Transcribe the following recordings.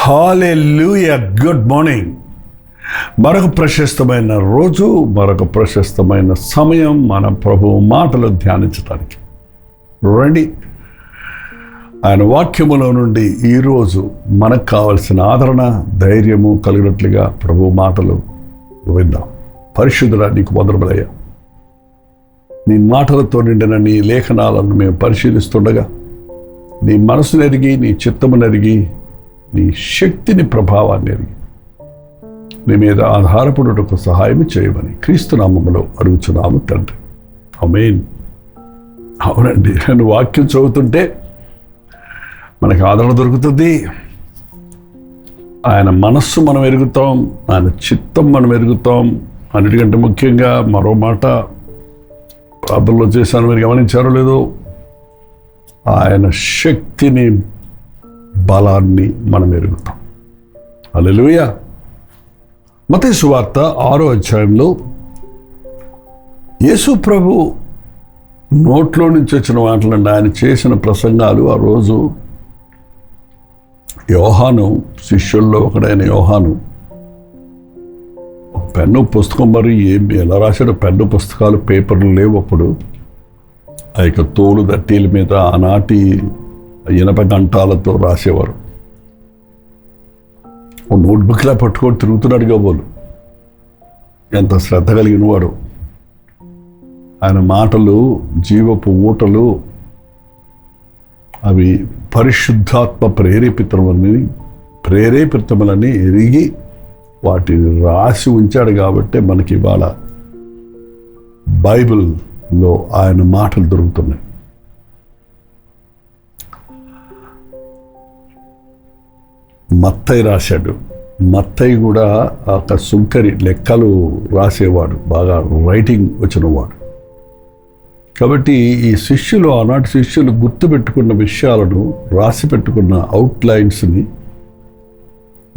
హల్లెలూయా. Good morning. మరొక ప్రశస్తమైన రోజు, మరొక ప్రశస్తమైన సమయం మన ప్రభువు మాటలు ధ్యానించడానికి రండి. ఆయన వాక్యములో నుండి ఈరోజు మనకు కావలసిన ఆదరణ, ధైర్యము కలిగినట్లుగా ప్రభు మాటలు విందాం. పరిశుద్ధుడా, నీకు వందనములయ్యా. నీ మాటలతో నిండిన నీ లేఖనాలను మేము పరిశీలిస్తుండగా నీ మనసును ఎరిగి, నీ చిత్తమును ఎరిగి, నీ శక్తిని, ప్రభావాన్ని ఎరిగి నీ మీద ఆధారపడుటకు సహాయం చేయమని క్రీస్తు నామములో అడుగుచున్నాము తండ్రి. ఆమేన్. అవునండి, నేను వాక్యం చదువుతుంటే మనకు ఆదరణ దొరుకుతుంది. ఆయన మనస్సు మనం ఎరుగుతాం, ఆయన చిత్తం మనం ఎరుగుతాం. అన్నిటికంటే ముఖ్యంగా మరో మాట ప్రార్థనలో చేశాను, మీరు గమనించారో లేదో, ఆయన శక్తిని, బలాన్ని మనం ఎరుగుతాం. హల్లెలూయా. మత్తయి సువార్త 6వ అధ్యాయంలో యేసు ప్రభు నోట్లో నుంచి వచ్చిన మాటలండి. ఆయన చేసిన ప్రసంగాలు. ఆ రోజు యోహాను, శిష్యుల్లో ఒకడైన యోహాను పెన్ను పుస్తకం, మరి ఎలా రాశాడు? పెన్ను పుస్తకాలు, పేపర్లు లేవు అప్పుడు. ఆ యొక్క తోలు దట్టీల మీద ఆనాటి ఇనప గంటాలతో రాసేవారు. ఓ నోట్బుక్లా పట్టుకొని తిరుగుతున్నాడు కాబోలు. ఎంత శ్రద్ధ కలిగిన వాడు. ఆయన మాటలు జీవపు ఊటలు, అవి పరిశుద్ధాత్మ ప్రేరేపితములని ఎరిగి వాటిని రాసి ఉంచాడు. కాబట్టి మనకి ఇవాళ బైబిల్లో ఆయన మాటలు దొరుకుతున్నాయి. మత్తయి రాశాడు. మత్తయి కూడా ఒక సుంకరి, లెక్కలు రాసేవాడు, బాగా రైటింగ్ వచ్చినవాడు. కాబట్టి ఈ శిష్యులు, ఆనాటి శిష్యులు గుర్తుపెట్టుకున్న విషయాలను, రాసి పెట్టుకున్న అవుట్లైన్స్ని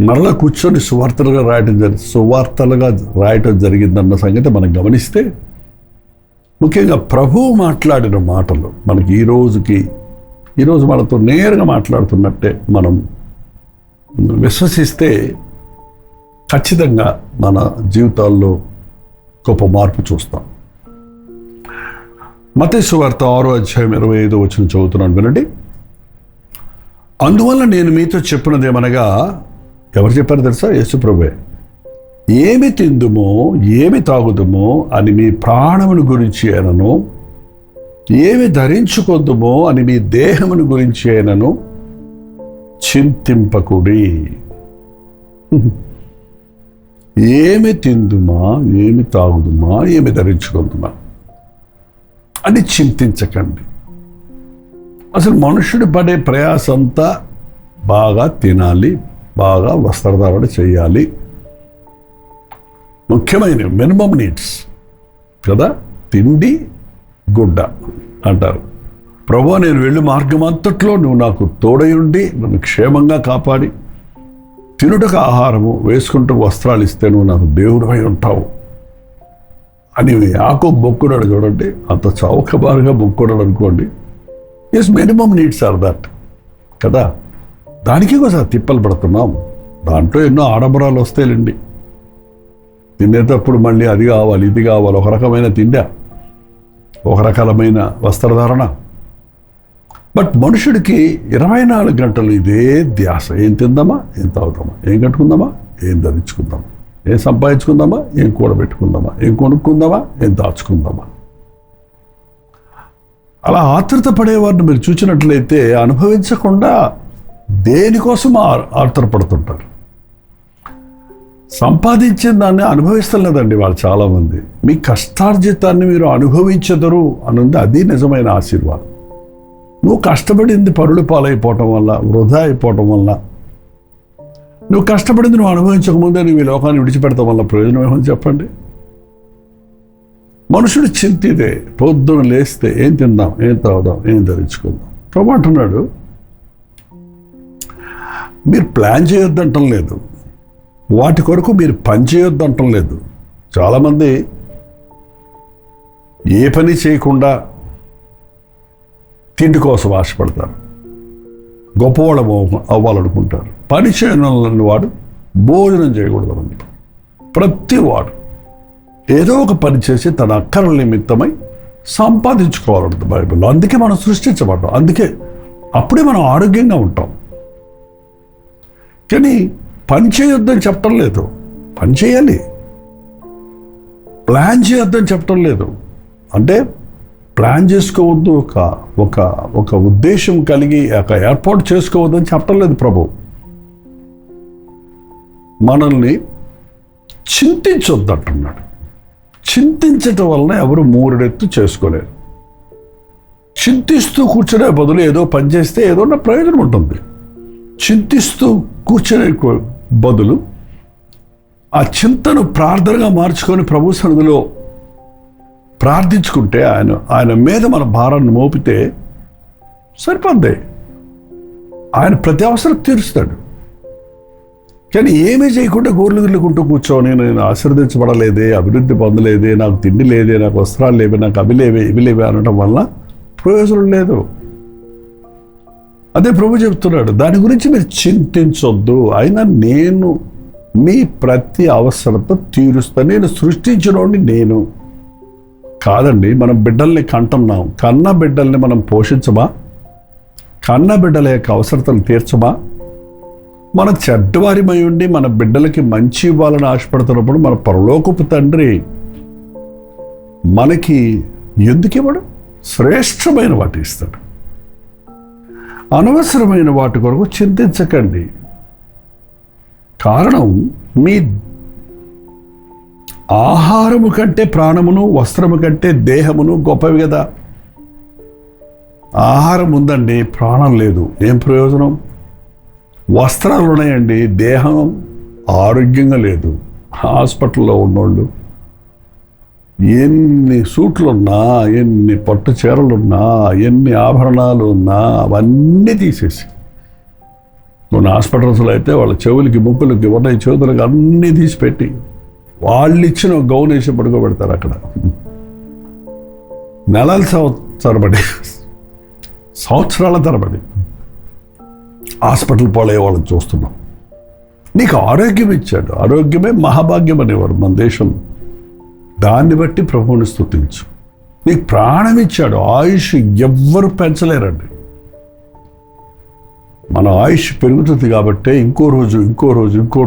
మరలా కూర్చొని సువార్తలుగా రాయటం జరిగిందన్న సంగతి మనం గమనిస్తే, ముఖ్యంగా ప్రభువు మాట్లాడిన మాటలు మనకి ఈరోజు మనతో నేరుగా మాట్లాడుతున్నట్టే మనం విశ్వసిస్తే ఖచ్చితంగా మన జీవితాల్లో గొప్ప మార్పు చూస్తాం. మత్తయి సువార్త 6వ అధ్యాయం 25వ వచనం చదువుతున్నాను, వినండి. అందువల్ల నేను మీతో చెప్పినదేమనగా, ఎవరు చెప్పారు తెలుసా? యేసు ప్రభువే. ఏమి తిందుమో, ఏమి తాగుదుమో అని మీ ప్రాణమును గురించి అయినను, ఏమి ధరించుకొద్దుమో అని మీ దేహమును గురించి అయినను చింతింపకుడి. ఏమి తిందుమా, ఏమి తాగుదుమా, ఏమి ధరించుకుందుమా అని చింతించకండి. అసలు మనుషుడు పడే ప్రయాసంతా బాగా తినాలి, బాగా వస్త్రధారణ చేయాలి, ముఖ్యమైన మినిమం నీడ్స్ కదా. తిండి, గుడ్డ అంటారు. ప్రభువా, నేను వెళ్ళి మార్గం అంతట్లో నువ్వు నాకు తోడై ఉండి నన్ను క్షేమంగా కాపాడి, తినుటకు ఆహారము, వేసుకుంటూ వస్త్రాలు ఇస్తే నువ్వు నాకు దేవుడై ఉంటావు అని యాకోబు మొక్కున్నాడు. చూడండి, అంత చౌకబారుగా మొక్కున్నాడు అనుకోండి. Yes, minimum needs are that కదా. దానికి ఒకసారి తిప్పలు పడుతున్నాం. దాంట్లో ఎన్నో ఆడంబరాలు వస్తాయిలేండి. తినేటప్పుడు మళ్ళీ అది కావాలి, ఇది కావాలి, ఒక రకమైన తిండి, ఒక రకమైన వస్త్రధారణ. బట్ మనుషుడికి 24 గంటలు ఇదే ధ్యాస. ఏం తిందామా, ఏం తాగుదామా, ఏం కట్టుకుందామా, ఏం ధరించుకుందామా, ఏం సంపాదించుకుందామా, ఏం కూడబెట్టుకుందామా, ఏం కొనుక్కుందామా, ఏం దాచుకుందామా. అలా ఆతృత పడేవారిని మీరు చూసినట్లయితే అనుభవించకుండా దేనికోసం ఆతృతపడుతుంటారు. సంపాదించిన దాన్ని అనుభవిస్తలేదండి వాళ్ళు చాలామంది. మీ కష్టార్జితాన్ని మీరు అనుభవించదరు అనుంది, అది నిజమైన ఆశీర్వాదం. నువ్వు కష్టపడింది పరులు పాలైపోవటం వల్ల, వృధా అయిపోవటం వల్ల, నువ్వు కష్టపడింది నువ్వు అనుభవించకముందే నువ్వు ఈ లోకాన్ని విడిచిపెడతాం వల్ల ప్రయోజనం ఏమని చెప్పండి. మనుషుడు చింతిదే. పొద్దున లేస్తే ఏం తిందాం, ఏం తాగుదాం, ఏం ధరించుకుందాం. ప్రభు అంటున్నాడు, మీరు ప్లాన్ చేయొద్దంటం లేదు, వాటి కొరకు మీరు పని చేయొద్దంటం లేదు. చాలామంది ఏ పని చేయకుండా తిండి కోసం ఆశపడతారు. గొప్పవాళ్ళు అవ్వాలనుకుంటారు. పని చేయని వాడు భోజనం చేయకూడదు అంటారు. ప్రతి వాడు ఏదో ఒక పని చేసి తన అక్కర్ల నిమిత్తమై సంపాదించుకోవాలంట బైబిల్లో. అందుకే మనం సృష్టించబడ్డాం. అందుకే అప్పుడే మనం ఆరోగ్యంగా ఉంటాం. కానీ పని చేయొద్దని చెప్పటం లేదు, పని చేయాలి. ప్లాన్ చేయొద్దని చెప్పటం లేదు, అంటే ప్లాన్ చేసుకోవద్దు, ఒక ఉద్దేశం కలిగి ఒక ఏర్పాటు చేసుకోవద్దని చెప్పటం లేదు ప్రభు. మనల్ని చింతించొద్దు అంటున్నాడు. చింతించటం వలన ఎవరు మూరెత్తు చేసుకోలేరు. చింతిస్తూ కూర్చునే బదులు ఏదో పని చేస్తే ఏదో ప్రయోజనం ఉంటుంది. చింతిస్తూ కూర్చునే బదులు ఆ చింతను ప్రార్థనగా మార్చుకొని ప్రభు సన్నిధిలో ప్రార్థించుకుంటే ఆయన మీద మన భారాన్ని మోపితే సరిపోద్ది. ఆయన ప్రతి అవసరం తీరుస్తాడు. కానీ ఏమీ చేయకుండా గోర్లు గిల్లుకుంటూ కూర్చొని నేను ఆశీర్వదించబడలేదే, అభివృద్ధి పొందలేదే, నాకు తిండి లేదే, నాకు వస్త్రాలు లేవే, నాకు అవి లేవే, ఇవి లేవే అనడం వల్ల ప్రయోజనం లేదు. అదే ప్రభు చెప్తున్నాడు, దాని గురించి మీరు చింతించొద్దు, అయినా నేను మీ ప్రతి అవసరత తీరుస్తా. నేను సృష్టించినోడిని నేను కాదండి. మనం బిడ్డల్ని కంటున్నాం, కన్న బిడ్డల్ని మనం పోషించమా? కన్న బిడ్డల యొక్క అవసరతలు తీర్చమా? మన చెడ్డవారిమై ఉండి మన బిడ్డలకి మంచి ఇవ్వాలని ఆశపడుతున్నప్పుడు మన పరలోకపు తండ్రి మనకి ఎందుకు ఇవ్వడు? శ్రేష్టమైన వాటి ఇస్తాడు. అనవసరమైన వాటి కొరకు చింతించకండి. కారణం, మీ ఆహారము కంటే ప్రాణమును, వస్త్రము కంటే దేహమును గొప్పవి కదా. ఆహారం ఉందండి, ప్రాణం లేదు, ఏం ప్రయోజనం? వస్త్రాలు ఉన్నాయండి, దేహం ఆరోగ్యంగా లేదు. హాస్పిటల్లో ఉన్నోళ్ళు ఎన్ని సూట్లున్నా, ఎన్ని పట్టు చీరలున్నా, ఎన్ని ఆభరణాలు ఉన్నా అవన్నీ తీసేసి, మన హాస్పిటల్స్లో అయితే వాళ్ళ చెవులకి, ముక్కులకి, ఉన్నాయి చేతులకి అన్నీ తీసిపెట్టి వాళ్ళు ఇచ్చిన గౌన్ వేసి పడుకోబెడతారు అక్కడ. నెలల తరబడి, సంవత్సరాల తరబడి హాస్పిటల్ పాలయ్యే వాళ్ళని చూస్తున్నాం. నీకు ఆరోగ్యం ఇచ్చాడు, ఆరోగ్యమే మహాభాగ్యం అనేవారు మన దేశంలో. దాన్ని బట్టి ప్రభువుని స్తుతించు. నీకు ప్రాణం ఇచ్చాడు, ఆయుష్ ఎవ్వరు పెంచలేరండి. మన ఆయుష్ పెరుగుతుంది కాబట్టే ఇంకో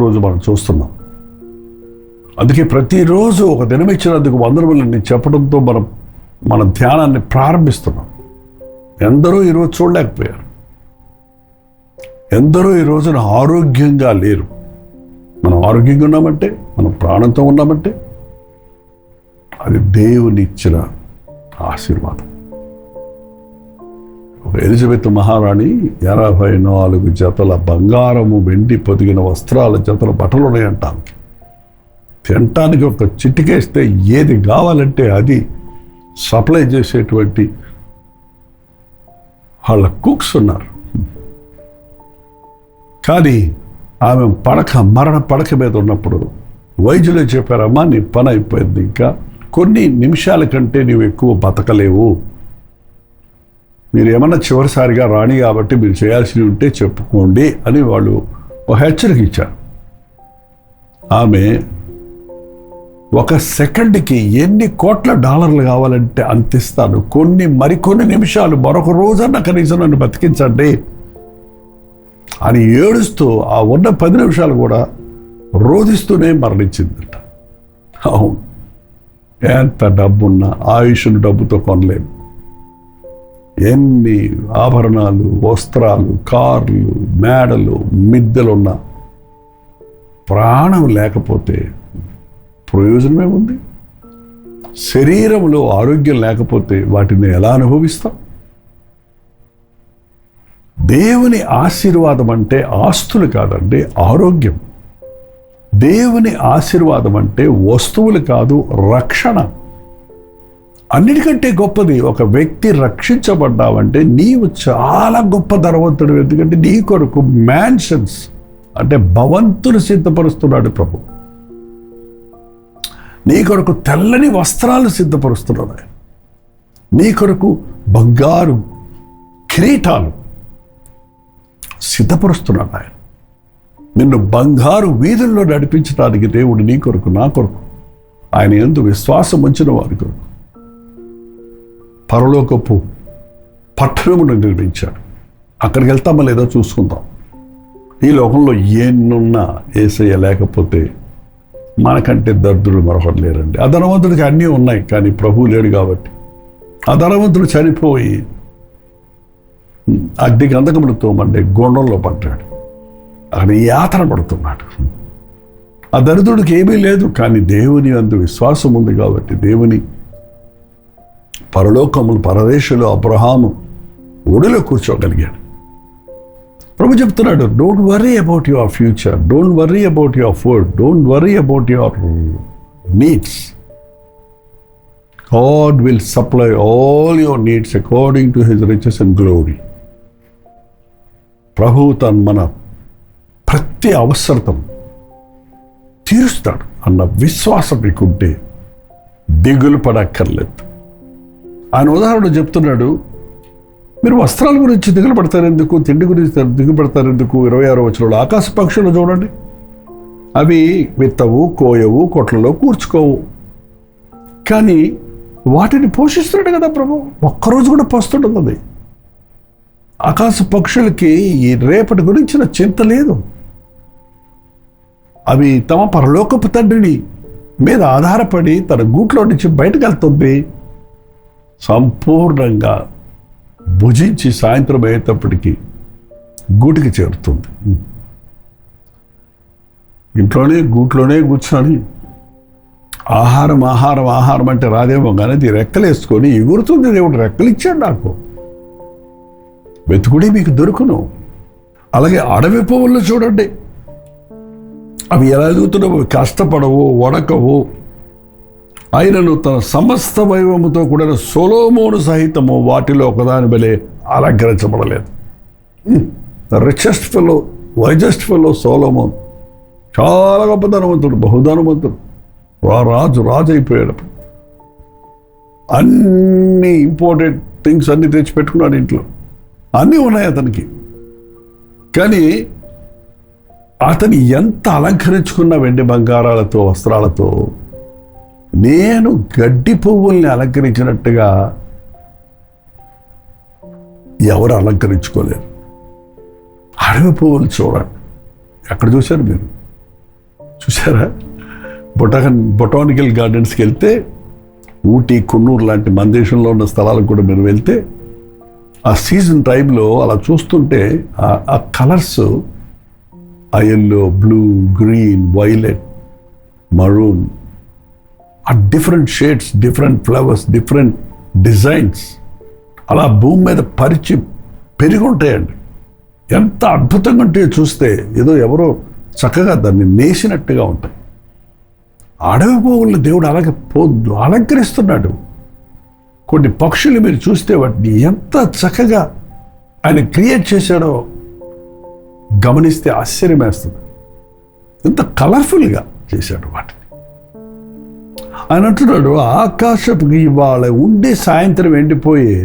రోజు మనం చూస్తున్నాం. అందుకే ప్రతిరోజు ఒక దినం ఇచ్చినందుకు వందనములని చెప్పడంతో మన ధ్యానాన్ని ప్రారంభిస్తున్నాం. ఎందరో ఈరోజు చూడలేకపోయారు, ఎందరో ఈ రోజున ఆరోగ్యంగా లేరు. మనం ఆరోగ్యంగా ఉన్నామంటే, మనం ప్రాణంతో ఉన్నామంటే అది దేవుని ఇచ్చిన ఆశీర్వాదం. ఒక ఎలిజబెత్ మహారాణి 84 జతల బంగారము, వెండి పొదిగిన వస్త్రాల జతల బట్టలు ఉన్నాయంట. తినటానికి ఒక చిటికేస్తే ఏది కావాలంటే అది సప్లై చేసేటువంటి వాళ్ళ కుక్స్ ఉన్నారు. కానీ ఆమె మరణ పడక మీద ఉన్నప్పుడు వైద్యులే చెప్పారమ్మా, నీ పని అయిపోయింది, ఇంకా కొన్ని నిమిషాల కంటే నీవు ఎక్కువ బతకలేవు, మీరు ఏమన్నా చివరిసారిగా రాణి కాబట్టి మీరు చేయాల్సి ఉంటే చెప్పుకోండి అని వాళ్ళు ఒక హెచ్చరిక ఇచ్చారు. ఆమె ఒక సెకండ్కి ఎన్ని కోట్ల డాలర్లు కావాలంటే అంతిస్తాను, మరికొన్ని నిమిషాలు, మరొక రోజన్నా కనీసం నన్ను బతికించండి అని ఏడుస్తూ ఆ ఉన్న 10 నిమిషాలు కూడా రోధిస్తూనే మరణించిందట. అవును, ఎంత డబ్బున్నా ఆయుష్ను డబ్బుతో కొనలేము. ఎన్ని ఆభరణాలు, వస్త్రాలు, కార్లు, మేడలు, మిద్దెలున్నా ప్రాణం లేకపోతే ప్రయోజనమేముంది? శరీరంలో ఆరోగ్యం లేకపోతే వాటిని ఎలా అనుభవిస్తాం? దేవుని ఆశీర్వాదం అంటే ఆస్తులు కాదండి, ఆరోగ్యం. దేవుని ఆశీర్వాదం అంటే వస్తువులు కాదు, రక్షణ. అన్నిటికంటే గొప్పది, ఒక వ్యక్తి రక్షించబడ్డావంటే నీవు చాలా గొప్ప ధనవంతుడు. ఎందుకంటే నీ కొరకు మ్యాన్షన్స్ అంటే భవంతులు సిద్ధపరుస్తున్నాడు ప్రభు. నీ కొరకు తెల్లని వస్త్రాలు సిద్ధపరుస్తున్నాడు. నీ కొరకు బంగారు కిరీటాలు, సిద్ధపరుస్తున్నాడు ఆయన. నిన్ను బంగారు వీధుల్లో నడిపించడానికి దేవుడు నీ కొరకు, నా కొరకు, ఆయన యందు విశ్వాసం ఉంచిన వారి కొరకు పరలోకపు పట్టణమును నిర్మించాడు. అక్కడికి వెళ్తామో లేదో చూసుకుందాం. ఈ లోకంలో ఎన్నున్నా యేసయ్య లేకపోతే మనకంటే దరిద్రుడు మరొకరు లేరండి. ఆ ధనవంతుడికి అన్నీ ఉన్నాయి, కానీ ప్రభువు లేడు కాబట్టి ఆ ధనవంతుడు చనిపోయి అగ్ని గంధకములతో మండే గుండంలో పడ్డాడు. అక్కడ యాతన పడుతున్నాడు. ఆ దరిద్రుడికి ఏమీ లేదు, కానీ దేవుని అందు విశ్వాసం ఉంది కాబట్టి దేవుని పరలోకములు పరదేశంలో అబ్రహాము ఒడిలో కూర్చోగలిగాడు. ప్రభు చెప్తున్నాడు, don't worry about your future, don't worry about your food, don't worry about your needs. God will supply all your needs according to his riches and glory. ప్రభు మన ప్రతి అవసరతను తీరుస్తాడు అన్న విశ్వాసం మీకుంటే దిగులు పడక్కర్లేదు. ఆయన ఉదాహరణ చెప్తున్నాడు, మీరు వస్త్రాల గురించి దిగులు పడతారు ఎందుకు, తిండి గురించి దిగులు పడతారు ఎందుకు? 26వ వచనంలో ఆకాశ పక్షులు చూడండి, అవి విత్తవు, కోయవు, కొట్లలో కూర్చుకోవు, కానీ వాటిని పోషిస్తున్నాడు కదా ప్రభు. ఒక్కరోజు కూడా పోస్తుంటుంది అది. ఆకాశ పక్షులకి ఈ రేపటి గురించిన చింత లేదు. అవి తమ పరలోకపు తండ్రిని మీద ఆధారపడి తన గూట్లో నుంచి బయటకు వెళ్తుంది. సంపూర్ణంగా భుజించి సాయంత్రం అయ్యేటప్పటికీ గూటికి చేరుతుంది. ఇంట్లోనే గూట్లోనే కూర్చొని ఆహారం ఆహారం ఆహారం అంటే రాదేమో కానీ అది రెక్కలు వేసుకొని ఎగురుతుంది. దేవుడు రెక్కలు ఇచ్చాడు నాకు, వెతుకుడి మీకు దొరుకును. అలాగే అడవి పువ్వుల్లో చూడండి, అవి ఎలా ఎదుగుతున్నావు, కష్టపడవు, వడకవు, ఆయనను తన సమస్త వైభవముతో కూడిన సొలొమోను సహితము వాటిలో ఒకదాని వలె అలంకరించబడలేదు. Richest fellow, wisest fellow Solomon చాలా గొప్ప ధనవంతుడు, బహుధనవంతుడు. రాజు అయిపోయాడు. అన్ని ఇంపార్టెంట్ థింగ్స్ అన్ని తెచ్చి పెట్టుకున్నాడు ఇంట్లో, అన్నీ ఉన్నాయి అతనికి. కానీ అతను ఎంత అలంకరించుకున్న వెండి బంగారాలతో, వస్త్రాలతో, నేను గడ్డి పువ్వుల్ని అలంకరించినట్టుగా ఎవరు అలంకరించుకోలేరు. అడవి పువ్వులు చూడండి, ఎక్కడ చూశారు మీరు? చూసారా? బొటానికల్ గార్డెన్స్కి వెళ్తే, ఊటీ, కున్నూరు లాంటి మన దేశంలో ఉన్న స్థలాలకు కూడా మీరు వెళ్తే, ఆ సీజన్ టైంలో అలా చూస్తుంటే ఆ కలర్స్, ఆ yellow, blue, green, violet, maroon, ఆ different shades, different flowers, different designs అలా భూమి మీద పరిచి పెరిగి ఉంటాయండి. ఎంత అద్భుతంగా ఉంటాయో చూస్తే, ఏదో ఎవరో చక్కగా దాన్ని నేసినట్టుగా ఉంటాయి. అడవి పువ్వులను దేవుడు అలాగే అలంకరిస్తున్నాడు. కొన్ని పక్షులు మీరు చూస్తే వాటిని ఎంత చక్కగా ఆయన క్రియేట్ చేశాడో గమనిస్తే ఆశ్చర్యం వేస్తుంది. ఎంత కలర్ఫుల్గా చేశాడు వాటిని. ఆయన అంటున్నాడు, ఆకాశపు ఇవాళ ఉండి సాయంత్రం ఎండిపోయే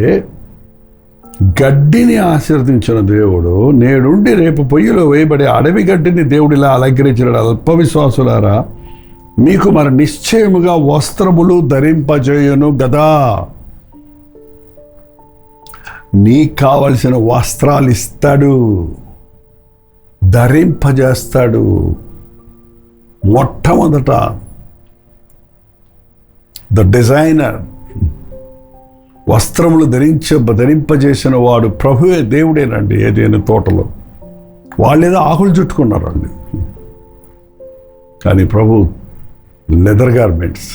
గడ్డిని ఆశీర్వదించిన దేవుడు నేడుండి రేపు పొయ్యిలో వేయబడే అడవి గడ్డిని దేవుడిలా అలంకరించినాడు. అల్ప విశ్వాసులారా, మీకు మరి నిశ్చయముగా వస్త్రములు ధరింపజేయును గదా. నీకు కావలసిన వస్త్రాలు ఇస్తాడు, ధరింపజేస్తాడు. మొట్టమొదట ద డిజైనర్, వస్త్రములు ధరింపజేసిన వాడు ప్రభువే, దేవుడేనండి. ఏదైనా తోటలో వాళ్ళేదో ఆకులు చుట్టుకున్నారు అండి, కానీ లెదర్ గార్మెంట్స్,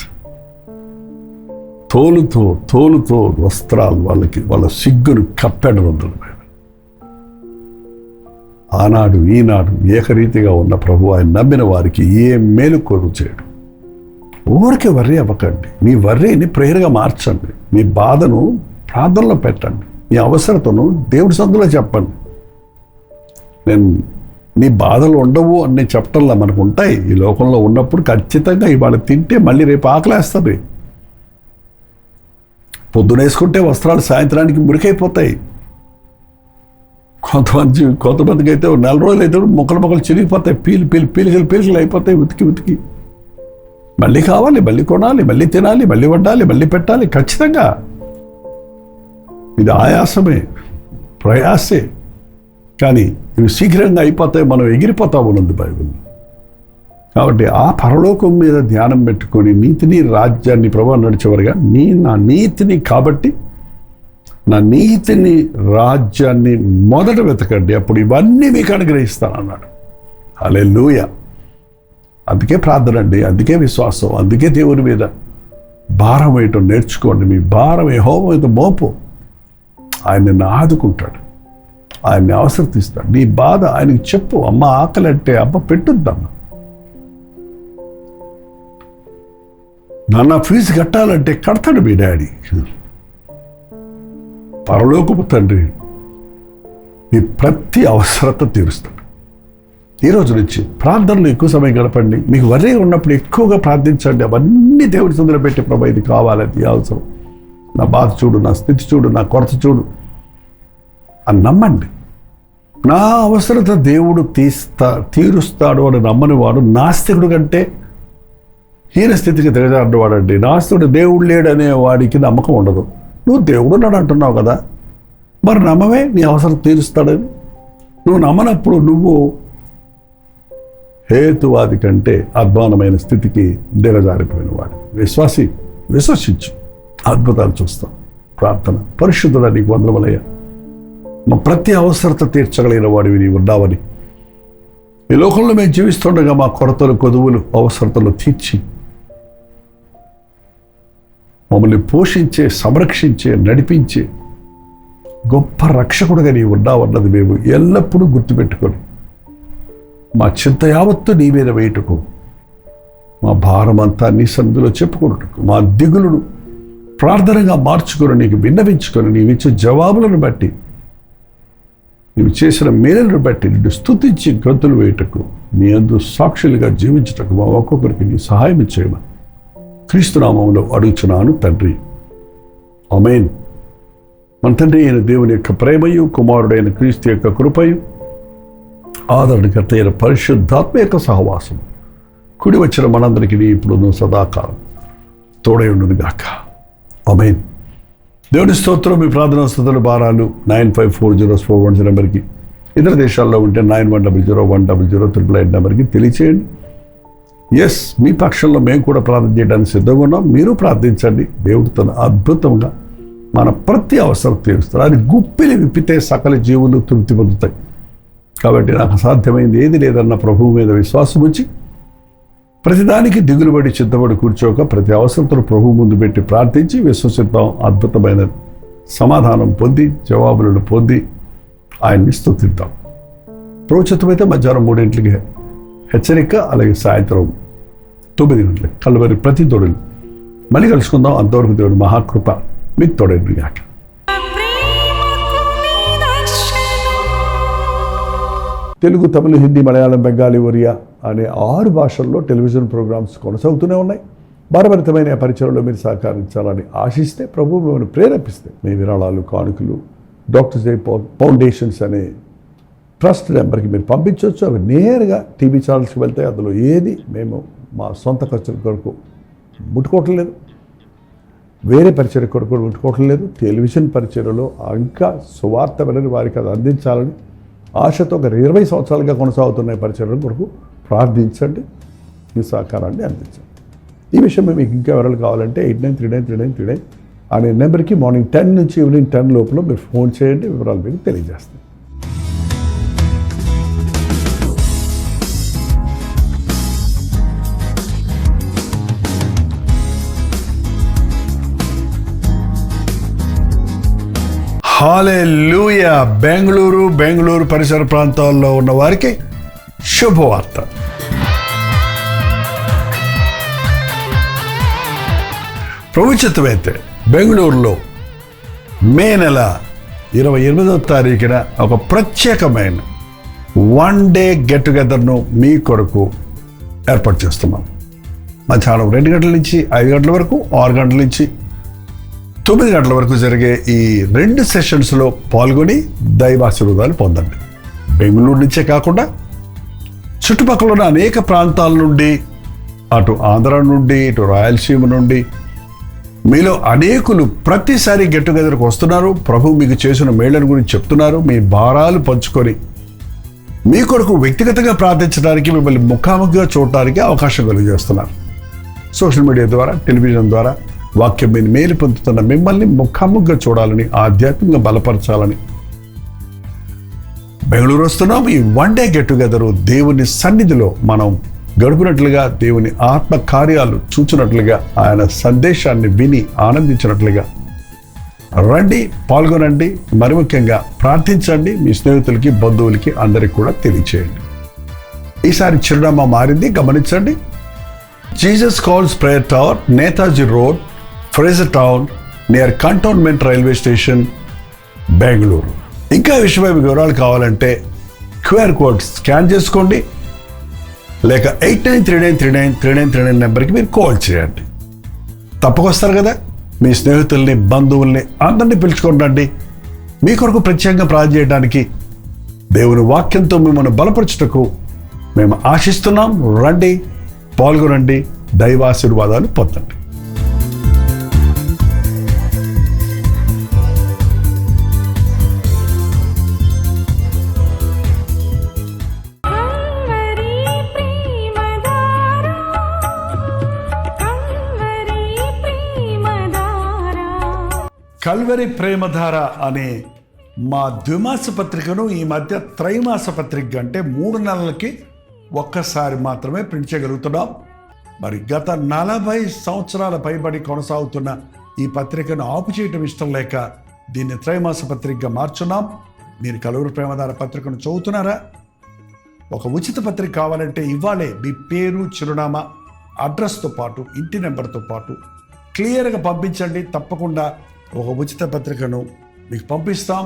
తోలుతో వస్త్రాలు వాళ్ళ సిగ్గును కప్పెడు ఉంటుంది. ఆనాడు ఈనాడు ఏకరీతిగా ఉన్న ప్రభు ఆయన నమ్మిన వారికి ఏ మేలు కొరకు చేయడు. ఊరికే వర్రీ అవ్వకండి. మీ వర్రీని ప్రేయర్గా మార్చండి. మీ బాధను ప్రార్థనలో పెట్టండి. మీ అవసరతను దేవుడి సందులో చెప్పండి. మీ బాధలు ఉండవు అని నేను చెప్పటంలా, మనకు ఉంటాయి. ఈ లోకంలో ఉన్నప్పుడు ఖచ్చితంగా ఇవాళ తింటే మళ్ళీ రేపు ఆకలేస్తుంది. పొద్దునేసుకుంటే వస్త్రాలు సాయంత్రానికి మురికైపోతాయి. కొంతమందికి అయితే 4 రోజులు అయితే మొక్కలు చిరిగిపోతాయి, పీలికలు అయిపోతాయి, ఉతికి మళ్ళీ కావాలి, మళ్ళీ కొనాలి, మళ్ళీ తినాలి, మళ్ళీ వండాలి, మళ్ళీ పెట్టాలి. ఖచ్చితంగా ఇది ఆయాసమే, ప్రయాసే. కానీ ఇవి శీఘ్రంగా అయిపోతాయి, మనం ఎగిరిపోతాము ఉన్నది బైబిల్. కాబట్టి ఆ పరలోకం మీద ధ్యానం పెట్టుకొని నీతిని రాజ్యాన్ని ప్రభావం నడిచేవారుగా నా నీతిని, కాబట్టి నా నీతిని రాజ్యాన్ని మొదట వెతకండి, అప్పుడు ఇవన్నీ మీకు అనుగ్రహిస్తాను అన్నాడు. హల్లెలూయా. అందుకే ప్రార్థన అండి, అందుకే విశ్వాసం, అందుకే దేవుని మీద భారం వేయటం నేర్చుకోండి. మీ భారం యెహోవా మీద మోపు, ఆయన నిన్ను ఆదుకుంటాడు, ఆయన్ని అవసరతిస్తాడు. నీ బాధ ఆయనకి చెప్పు. అమ్మ ఆకలి అంటే అమ్మ పెట్టుద్దమ్మ, నాన్న ఫీజు కట్టాలంటే కడతాడు మీ డాడీ. పరలోకపు తండ్రి మీ ప్రతి అవసరత తీరుస్తాడు. ఈ రోజు నుంచి ప్రార్థనలు ఎక్కువ సమయం గడపండి. మీకు వరే ఉన్నప్పుడు ఎక్కువగా ప్రార్థించండి. అవన్నీ దేవుడి సందులో పెట్టి ప్రభా ఇది కావాలి, అది అవసరం, నా బాధ చూడు, నా స్థితి చూడు, నా కొరత చూడు అని నమ్మండి. నా అవసరత దేవుడు తీరుస్తాడు అని నమ్మని వాడు నాస్తికుడు కంటే హీన స్థితికి దిగజారినవాడండి. నాస్తికుడు దేవుడు లేడనే వాడికి నమ్మకం ఉండదు. నువ్వు దేవుడు ఉన్నాడు అంటున్నావు కదా, మరి నమ్మవే నీ అవసరం తీరుస్తాడని. నువ్వు నమ్మనప్పుడు నువ్వు హేతువాది కంటే అధ్వానమైన స్థితికి దిగజారిపోయిన వాడు. విశ్వసించు, అద్భుతాలు చూస్తాం. ప్రార్థన. పరిశుద్ధుడా నీకు వందనములయ్యా, మా ప్రతి అవసరత తీర్చగలిగిన వాడివి నీవు ఉన్నావని. ఈ లోకంలో మేము జీవిస్తుండగా మా కొరతలు, కొదువులు, అవసరతలు తీర్చి మమ్మల్ని పోషించే, సంరక్షించే, నడిపించే గొప్ప రక్షకుడుగా నీవు ఉన్నావన్నది మేము ఎల్లప్పుడూ గుర్తుపెట్టుకొని మా చింత యావత్తు నీ మీద వేయటకు, మా భారమంతా నీ సన్నిధిలో చెప్పుకున్నట్టుకు, మా దిగులును ప్రార్థనగా మార్చుకొని నీకు విన్నవించుకొని నీవిచ్చే జవాబులను బట్టి, నీవు చేసిన మేలును బట్టి నిన్ను స్తుతించి గంతులు వేయటకు, నీ యందు సాక్షులుగా జీవించటకు మా ఒక్కొక్కరికి నీ సహాయం చేయమని క్రీస్తు నామములో అడుగుచున్నాను తండ్రి. ఆమేన్. మన తండ్రి అయిన దేవుని యొక్క ప్రేమయు, కుమారుడైన క్రీస్తు యొక్క కృపయు, ఆదరణకర్త అయిన పరిశుద్ధాత్మ యొక్క సహవాసం కుడి వచ్చిన మనందరికీ ఇప్పుడు సదాకాలం తోడై ఉండును గాక. ఆమేన్. దేవుని స్తోత్రం. మీ ప్రార్థనా స్తుతుల భారాలు 954041 నెంబర్కి, ఇతర దేశాల్లో ఉంటే 91001008 నెంబర్కి తెలియచేయండి. ఎస్, మీ పక్షంలో మేము కూడా ప్రార్థన చేయడానికి సిద్ధంగా ఉన్నాం. మీరు ప్రార్థించండి. దేవుడు తన అద్భుతంగా మన ప్రతి అవసరం తీరుస్తారు. అది గుప్పిలి విప్పితే సకల జీవులు తృప్తి పొందుతాయి. కాబట్టి నాకు అసాధ్యమైంది ఏది లేదన్న ప్రభువు మీద విశ్వాసం ఉంచి ప్రతిదానికి దిగులుబడి చిత్తబడి కూర్చోక ప్రతి అవసరంతో ప్రభువు ముందు పెట్టి ప్రార్థించి విశ్వసిద్దాం. అద్భుతమైన సమాధానం పొంది, జవాబులను పొంది ఆయన్ని స్తుతిద్దాం. ప్రోచితమైతే మధ్యాహ్నం 3 గంటలకి హెచ్చరిక, అలాగే సాయంత్రం 9 గంటలకి కలువరి ప్రతి తోడులు మళ్ళీ కలుసుకుందాం. అంతవరకు దేవుడు మహాకృప మీకు తోడైంది గాక. తెలుగు, తమిళ, హిందీ, మలయాళం, బెంగాలీ, ఒరియా అనే 6 భాషల్లో టెలివిజన్ ప్రోగ్రామ్స్ కొనసాగుతూనే ఉన్నాయి. భారభరితమైన పరిచయంలో మీరు సహకరించాలని ఆశిస్తే, ప్రభువు మిమ్మల్ని ప్రేరేపిస్తే మీ విరాళాలు, కానుకలు డాక్టర్ జై ఫౌండేషన్స్ అనే ట్రస్ట్ నెంబర్కి మీరు పంపించవచ్చు. అవి నేరుగా టీవీ ఛానల్స్కి వెళ్తాయి. అందులో ఏది మేము మా సొంత ఖర్చుల కొరకు ముట్టుకోవటం లేదు, వేరే పరిచయ కొరకు ముట్టుకోవటం లేదు. టెలివిజన్ పరిచయలో ఇంకా సువార్త వినని వారికి అది అందించాలని ఆశతో ఒక 20 సంవత్సరాలుగా కొనసాగుతున్న పరిచయం కొరకు ప్రార్థించండి, మీ సహకారాన్ని అందించండి. ఈ విషయం మీకు ఇంకా వివరాలు కావాలంటే 89393939 అనే నెంబర్కి మార్నింగ్ 10 నుంచి ఈవినింగ్ 10 లోపల మీరు ఫోన్ చేయండి. వివరాలు మీకు తెలియజేస్తాం. హల్లెలూయా. బెంగళూరు పరిసర ప్రాంతాల్లో ఉన్న వారికి శుభవార్త. ప్రభుత్వమైతే బెంగళూరులో మే నెల 28వ తారీఖున ఒక ప్రత్యేకమైన 1 డే గెట్ టుగెదర్ను మీ కొరకు ఏర్పాటు చేస్తున్నాం. మధ్యాహ్నం 2 గంటల నుంచి 5 గంటల వరకు, 6 గంటల నుంచి 9 గంటల వరకు జరిగే ఈ 2 సెషన్స్లో పాల్గొని దైవాశీర్వాదాలు పొందండి. బెంగళూరు నుంచే కాకుండా చుట్టుపక్కల ఉన్న అనేక ప్రాంతాల నుండి, అటు ఆంధ్ర నుండి, ఇటు రాయలసీమ నుండి మీలో అనేకులు ప్రతిసారి గెట్ టుగెదర్కి వస్తున్నారు. ప్రభు మీకు చేసిన మేళ్లను గురించి చెప్తున్నారు. మీ భారాలు పంచుకొని మీ కొరకు వ్యక్తిగతంగా ప్రార్థించడానికి, మిమ్మల్ని ముఖాముఖిగా చూడటానికి అవకాశం కలిగజేస్తున్నారు. సోషల్ మీడియా ద్వారా, టెలివిజన్ ద్వారా వాక్యం మీద మేలు పొందుతున్న మిమ్మల్ని ముఖాముఖిగా చూడాలని, ఆధ్యాత్మికంగా బలపరచాలని బెంగళూరు వస్తున్నాం. ఈ 1 డే గెట్ టుగెదరు దేవుని సన్నిధిలో మనం గడుపునట్లుగా, దేవుని ఆత్మ కార్యాలు చూచినట్లుగా, ఆయన సందేశాన్ని విని ఆనందించినట్లుగా రండి, పాల్గొనండి. మరి ముఖ్యంగా ప్రార్థించండి. మీ స్నేహితులకి, బంధువులకి అందరికి కూడా తెలియచేయండి. ఈసారి చిరునామా మారింది, గమనించండి. Jesus calls prayer tower, Netaji road, Frazer town, near cantonment railway station, Bengaluru. ఇంకా ఈ విషయమై వివరాలు కావాలంటే క్యూఆర్ కోడ్ స్కాన్ చేసుకోండి, లేక 8939393939 నెంబర్కి మీరు కాల్ చేయండి. తప్పకొస్తారు కదా. మీ స్నేహితుల్ని, బంధువుల్ని అందరినీ పిలుచుకోండి. మీ కొరకు ప్రత్యేకంగా ప్రార్థన చేయడానికి, దేవుని వాక్యంతో మిమ్మల్ని బలపరచుటకు మేము ఆశిస్తున్నాం. రండి, పాల్గొనండి, దైవాశీర్వాదాలు పొందండి. కల్వరి ప్రేమధార అనే మా ద్విమాస పత్రికను ఈ మధ్య త్రైమాస పత్రిక అంటే 3 నెలలకి ఒక్కసారి మాత్రమే ప్రింట్ చేయగలుగుతున్నాం. మరి గత 40 సంవత్సరాల పైబడి కొనసాగుతున్న ఈ పత్రికను ఆపు చేయటం ఇష్టం లేక దీన్ని త్రైమాస పత్రికగా మార్చున్నాం. మీరు కల్వరి ప్రేమధార పత్రికను చదువుతున్నారా? ఒక ఉచిత పత్రిక కావాలంటే ఇవ్వాలే మీ పేరు, చిరునామా, అడ్రస్తో పాటు, ఇంటి నెంబర్తో పాటు క్లియర్గా పంపించండి. తప్పకుండా ఒక ఉచిత పత్రికను మీకు పంపిస్తాం.